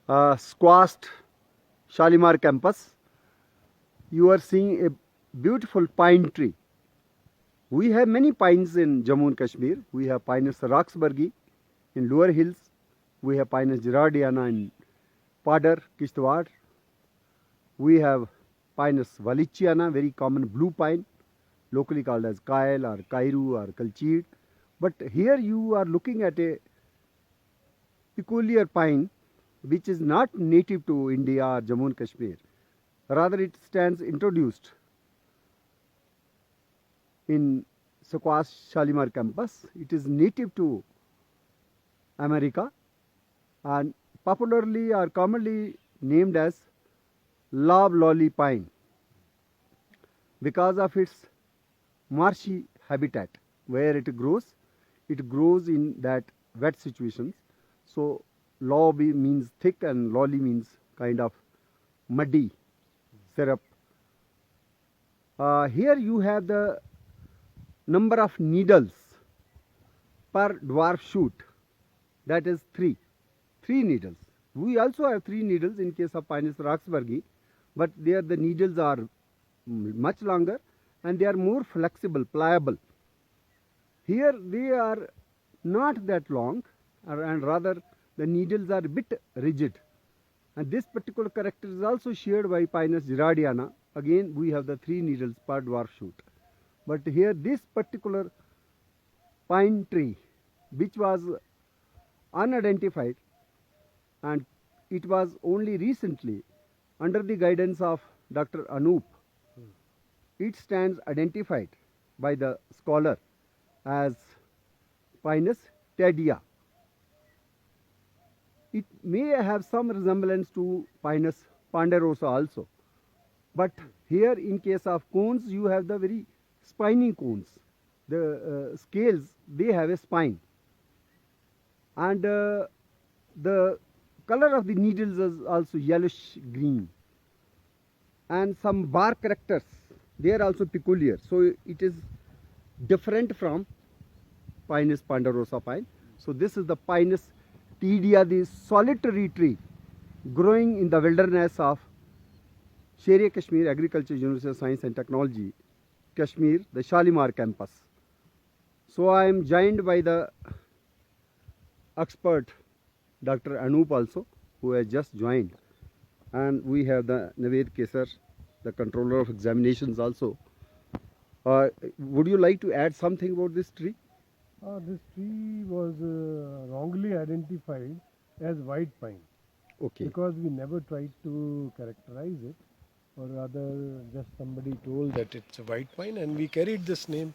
SKUAST Shalimar campus. You are seeing a beautiful pine tree. We have many pines in Jammu and Kashmir. We have Pinus Roxburghi in lower hills. We have Pinus gerardiana in Padar, Kishtwar. We have Pinus walliciana, very common blue pine, locally called as Kail or Kairu or Kalchid. But here you are looking at a peculiar pine which is not native to India or Jammu and Kashmir. Rather, it stands introduced in SKUAST Shalimar campus. It is native to America and popularly or commonly named as Loblolly pine because of its marshy habitat where it grows. It grows in that wet situations. So lob means thick and lolly means kind of muddy syrup. Here you have the number of needles per dwarf shoot, that is 3 needles. We also have 3 needles in case of Pinus Roxburghi, but there the needles are much longer and they are more flexible, pliable. Here they are not that long and rather the needles are a bit rigid, and this particular character is also shared by Pinus gerardiana. Again we have the 3 needles per dwarf shoot. But here this particular pine tree which was unidentified, and it was only recently under the guidance of Dr. Anup, it stands identified by the scholar as Pinus taeda. It may have some resemblance to Pinus ponderosa also, but here in case of cones you have the very spiny cones. The scales, they have a spine, and the color of the needles is also yellowish green, and some bark characters, they are also peculiar. So it is different from Pinus ponderosa pine. So this is the Pinus taeda, the solitary tree growing in the wilderness of Sher Kashmir Agriculture University of Science and Technology, Kashmir, the Shalimar campus. So I am joined by the expert Dr. Anup also, who has just joined, and we have the Naved Kesar, the controller of examinations also. Would you like to add something about this tree? This tree was wrongly identified as white pine. Okay. Because we never tried to characterize it, or rather just somebody told that it's a white pine, and we carried this name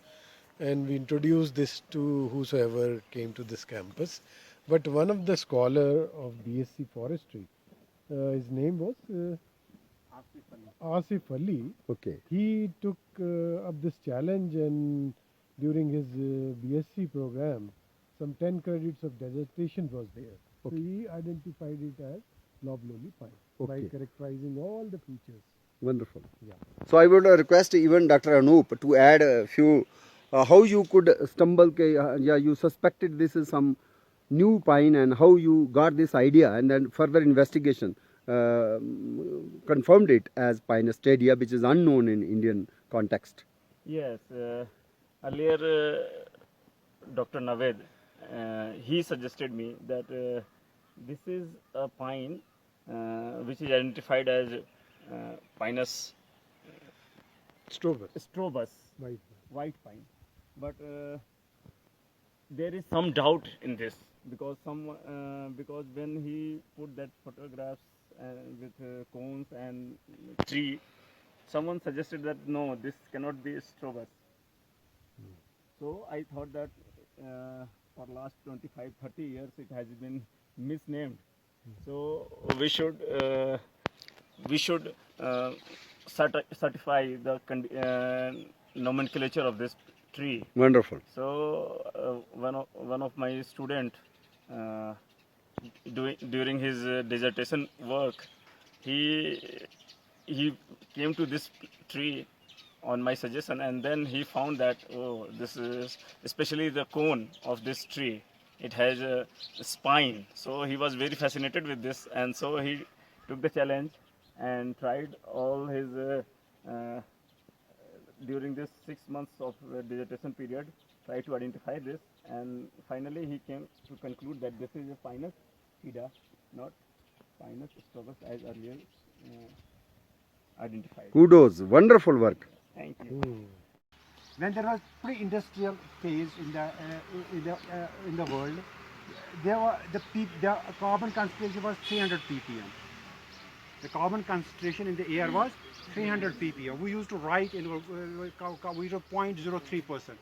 and we introduced this to whosoever came to this campus. But one of the scholar of BSc forestry, his name was Asif Ali. Okay. He took up this challenge, and during his BSc program, some 10 credits of dissertation was there. Okay. So he identified it as Loblolly pine by characterizing all the features. Wonderful. Yeah. So I would request even Dr. Anup to add a few, how you could stumble, yeah, you suspected this is some new pine, and how you got this idea, and then further investigation confirmed it as Pinus taeda, which is unknown in Indian context. Yes, earlier Dr. Naved, he suggested me that this is a pine which is identified as Pinus strobus, white pine. But there is some doubt in this because because when he put that photographs with cones and tree, someone suggested that no, this cannot be strobus. So I thought that for last 25-30 years it has been misnamed. So we should certify the nomenclature of this tree. Wonderful. So one of my student during his dissertation work, he came to this tree on my suggestion, and then he found that this is especially the cone of this tree it has a spine. So he was very fascinated with this, and so he took the challenge and tried all his during this 6 months of dissertation period, try to identify this, and finally he came to conclude that this is a Pinus taeda, not Pinus strobus as earlier identified. Kudos, wonderful work. Thank you. When there was pre-industrial phase in the world, the carbon concentration was 300 ppm. The carbon concentration in the air was 300 ppm. We used to write in we used 0.03%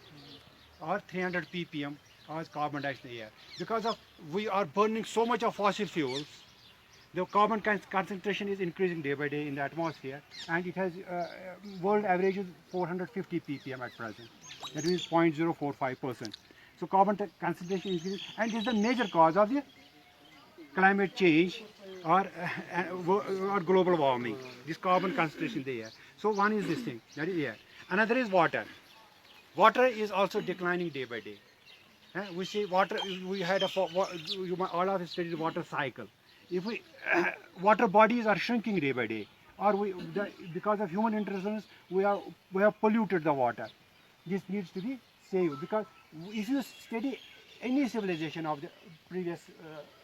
or 300 ppm as carbon dioxide in the air. Because of we are burning so much of fossil fuels, the carbon concentration is increasing day by day in the atmosphere, and it has world average is 450 ppm at present. That is 0.045%. So carbon concentration increases, and this is the major cause of the climate change or global warming. This carbon concentration in the air. So one is this thing, that is air. Another is water. Water is also declining day by day. We see water. We had all of us studied water cycle. If we water bodies are shrinking day by day, or because of human interference, we have polluted the water. This needs to be saved, because if you study any civilization of the previous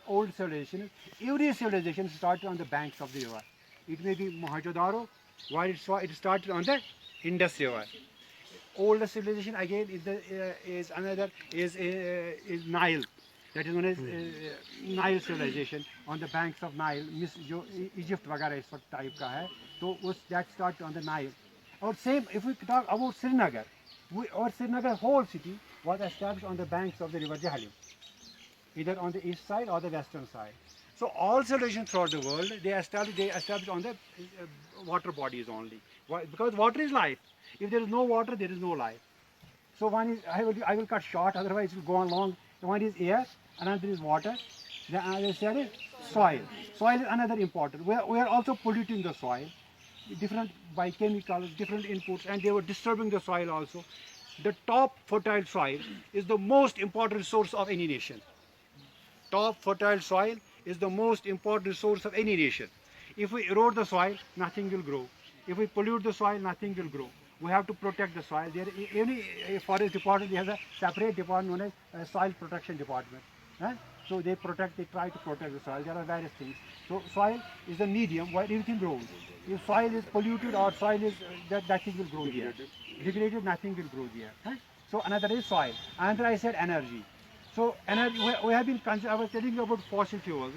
old civilization, every civilization started on the banks of the river. It may be Mohenjo-daro, while it started on the Indus River. Older civilization again is Nile. That is known as Nile civilization, on the banks of Nile. Egypt वगैरह इस वक्त type का है, तो that started on the Nile. Or same, if we talk about Srinagar, our Srinagar whole city was established on the banks of the river Jahlim, either on the east side or the western side. So all civilizations throughout the world, they established on the water bodies only. Why? Because water is life. If there is no water, there is no life. So one is, I will cut short, otherwise it will go on long. One is air, another is water, the other side is soil. Soil is another important. We are also polluting the soil, different by chemicals, different inputs, and they were disturbing the soil also. The top fertile soil is the most important resource of any nation. Top fertile soil is the most important resource of any nation. If we erode the soil, nothing will grow. If we pollute the soil, nothing will grow. We have to protect the soil. Any forest department has a separate department known as soil protection department. So they try to protect the soil. There are various things. So soil is the medium where everything grows. If soil is polluted or soil is nothing will grow there. Degraded, nothing will grow there. So another is soil. Another I said energy. So energy, we have been. I was telling you about fossil fuels.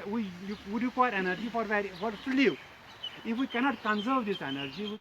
We require energy for to live. If we cannot conserve this energy,